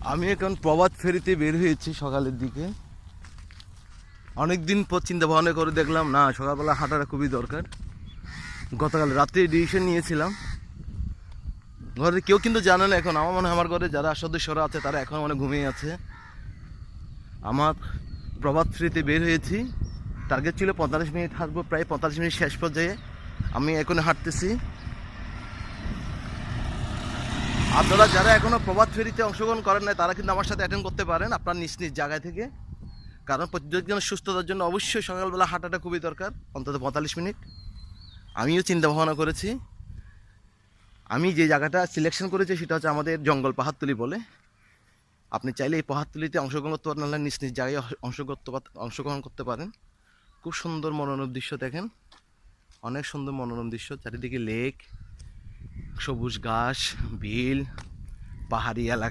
আমি এখন প্রভাত ফেরিতে বের হয়েছি সকালের দিকে। অনেকদিন পর চিন্তা ভাবনা করে দেখলাম না, সকালবেলা হাঁটাটা খুবই দরকার। গতকাল রাত্রে ডিসিশন নিয়েছিলাম। ঘরে কেউ কিন্তু জানে না এখন। আমার মনে হয় আমার ঘরে যারা সদস্যরা আছে তারা এখন মানে ঘুমিয়ে আছে। আমার প্রভাত ফেরিতে বের হয়েছি। টার্গেট ছিল 45 মিনিট হাঁটবো, প্রায় 45 মিনিট শেষ পর্যায়ে আমি এখন হাঁটতেছি। আপনারা যারা এখনও প্রভাত ফেরিতে অংশগ্রহণ করেন নাই তারা কিন্তু আমার সাথে অ্যাটেন্ড করতে পারেন আপনার নিজ নিজ জায়গায় থেকে। কারণ প্রত্যেকজনের সুস্থতার জন্য অবশ্যই সকালবেলা হাঁটাটা খুবই দরকার, অন্তত 45 মিনিট। আমিও চিন্তা ভাবনা করেছি। আমি যে জায়গাটা সিলেকশন করেছি সেটা হচ্ছে আমাদের জঙ্গল পাহাড়তলি বলে। আপনি চাইলে এই পাহাড়তলিতে অংশগ্রহণ করতে পারেন, নাহলে নিজ নিজ জায়গায় অংশগ্রহণ করতে পারেন। খুব সুন্দর মনোরম দৃশ্য দেখেন, অনেক সুন্দর মনোরম দৃশ্য। চারিদিকে লেক, সবুজ ঘাস, বিল, পাহাড়ি এলাকা।